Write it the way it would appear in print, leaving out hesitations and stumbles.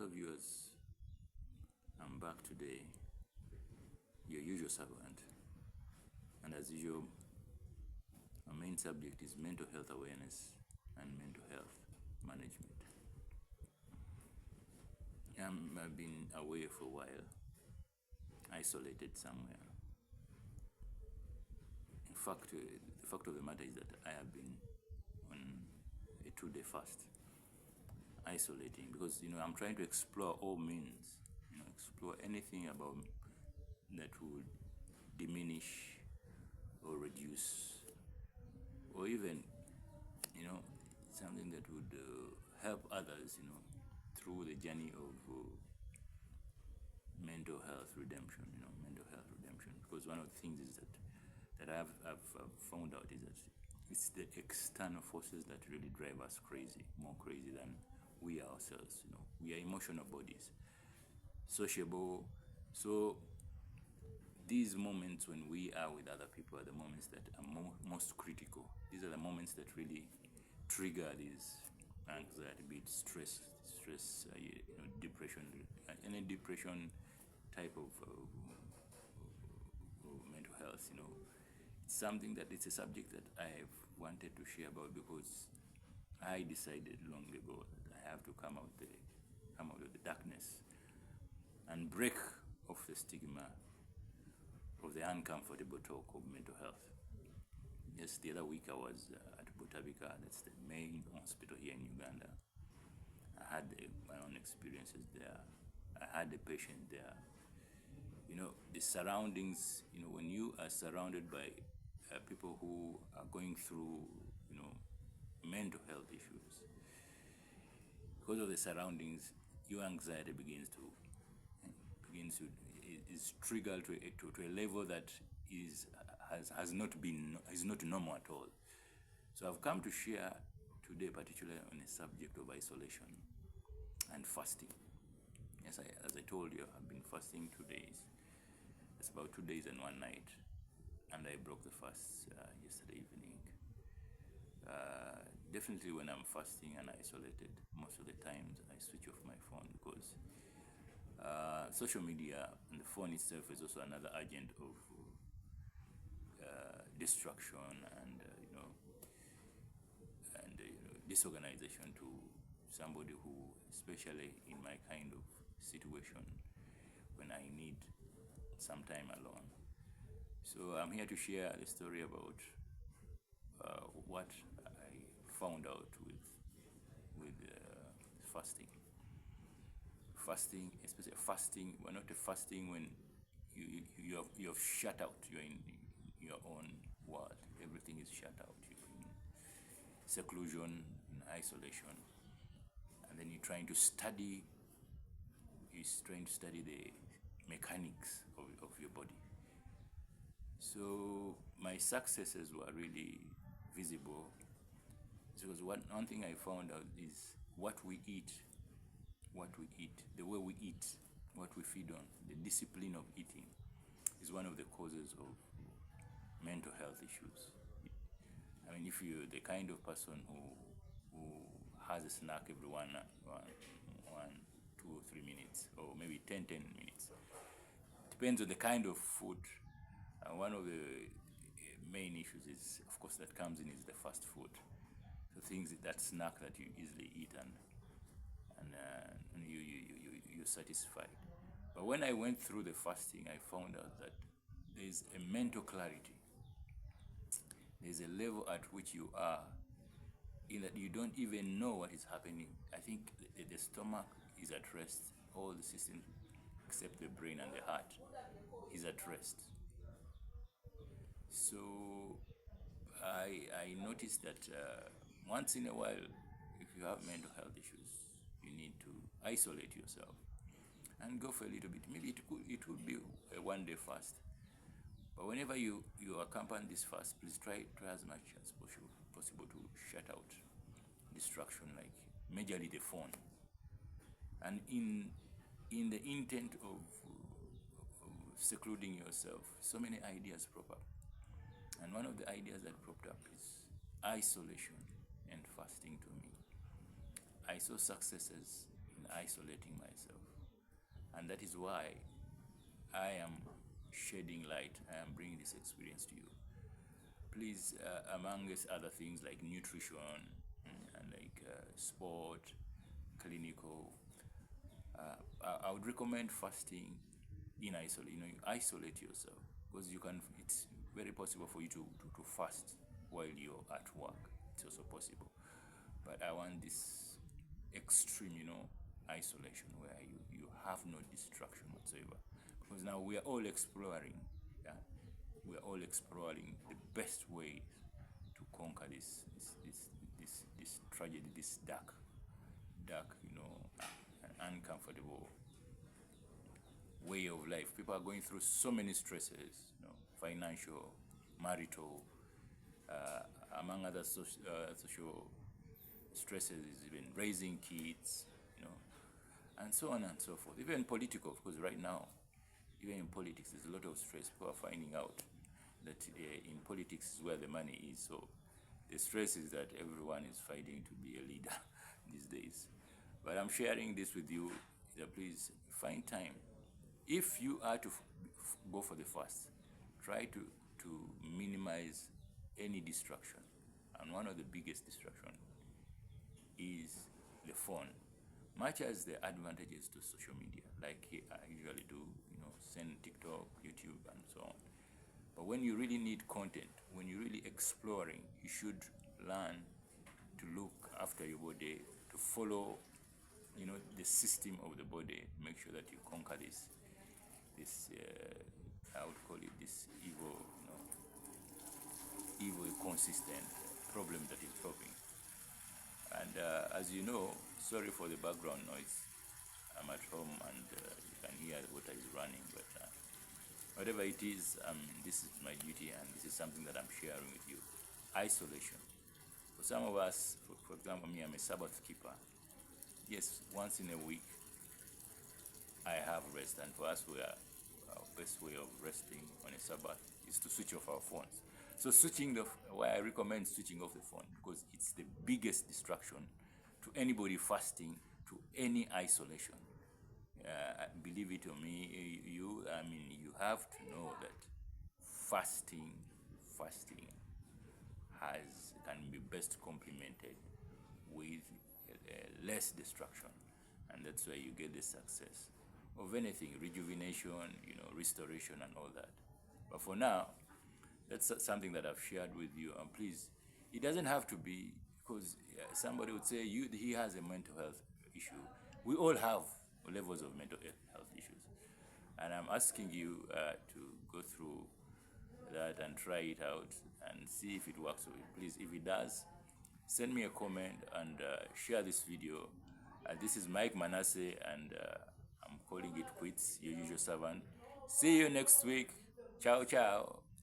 Hello, viewers. I'm back today, your usual servant, and as usual, our main subject is mental health awareness and mental health management. I've been away for a while, isolated somewhere. In fact, the fact of the matter is that I have been on a 2-day fast, isolating, because I'm trying to explore all means, explore anything about that would diminish or reduce or even something that would help others through the journey of mental health redemption, because one of the things is that I've found out is that it's the external forces that really drive us crazy, more crazy than we ourselves. We are emotional bodies, sociable. So these moments when we are with other people are the moments that are most critical. These are the moments that really trigger these anxiety, be it stress, depression, any depression type of mental health. It's something that it's a subject that I've wanted to share about, because I decided long ago that I have to come out of the darkness and break off the stigma of the uncomfortable talk of mental health. Yes, the other week I was at Butabika, that's the main hospital here in Uganda. I had my own experiences there. I had a patient there. The surroundings, when you are surrounded by people who are going through, mental health issues, because of the surroundings, your anxiety is triggered to a level that is not normal at all. So I've come to share today particularly on the subject of isolation and fasting. Yes, as I told you, I've been fasting 2 days. It's about 2 days and 1 night, and I broke the fast yesterday evening. Definitely when I'm fasting and isolated, most of the times I switch off my phone, because social media and the phone itself is also another agent of distraction and disorganization to somebody who, especially in my kind of situation, when I need some time alone. So I'm here to share the story about what I found out with fasting. Fasting, especially fasting. We're not fasting when you're shut out. You're in your own world. Everything is shut out. You're in seclusion, in isolation, and then you're trying to study. The mechanics of your body. So my successes were really visible, because one thing I found out is what we eat, the way we eat, what we feed on, the discipline of eating is one of the causes of mental health issues. I mean, if you're the kind of person who has a snack every 2 or 3 minutes, or maybe 10 minutes, depends on the kind of food. One of the main issues is, of course, that comes in is the fast food. So things that snack that you easily eat and you're satisfied. But when I went through the fasting, I found out that there's a mental clarity. There's a level at which you are in that you don't even know what is happening. I think the stomach is at rest. All the systems except the brain and the heart is at rest. So I noticed that once in a while, if you have mental health issues, you need to isolate yourself and go for a little bit. Maybe it would be a 1-day fast. But whenever you accompany this fast, please try as much as possible to shut out distraction, like majorly the phone. And in the intent of secluding yourself, so many ideas crop up. And one of the ideas that cropped up is isolation and fasting to me. I saw successes in isolating myself. And that is why I am shedding light. I am bringing this experience to you. Please, amongst other things like nutrition and like sport, clinical, I would recommend fasting in isolate. You isolate yourself because you can. It's very possible for you to fast while you're at work. It's also possible, but I want this extreme, isolation where you have no distraction whatsoever. Because now we are all exploring. Yeah, we are all exploring the best way to conquer this tragedy, this dark, uncomfortable way of life. People are going through so many stresses, financial, marital, among other social stresses, even raising kids, and so on and so forth. Even political, because right now, even in politics, there's a lot of stress. People are finding out that in politics is where the money is. So the stress is that everyone is fighting to be a leader these days. But I'm sharing this with you. Please find time. If you are to go for the fast, try to minimize any distraction. And one of the biggest distraction is the phone. Much as the advantages to social media, like I usually do, send TikTok, YouTube, and so on. But when you really need content, when you're really exploring, you should learn to look after your body, to follow, the system of the body. Make sure that you conquer this I would call it this evil consistent problem that is dropping. And as you know, sorry for the background noise. I'm at home and you can hear water is running, but whatever it is, this is my duty and this is something that I'm sharing with you. Isolation. For some of us, for example, me, I'm a Sabbath keeper. Yes, once in a week, I have rest, and for us, our best way of resting on a Sabbath is to switch off our phones. So why I recommend switching off the phone, because it's the biggest distraction to anybody fasting, to any isolation. Believe it or me, you have to know that fasting can be best complemented with less distraction, and that's where you get the success of anything, rejuvenation, restoration, and all that. But for now, that's something that I've shared with you. And please, it doesn't have to be because somebody would say he has a mental health issue. We all have levels of mental health issues, and I'm asking you to go through that and try it out and see if it works for you. Please, if it does, send me a comment and share this video. This is Mike Manasseh, and I'm calling it quits, your usual servant. See you next week. Ciao, ciao.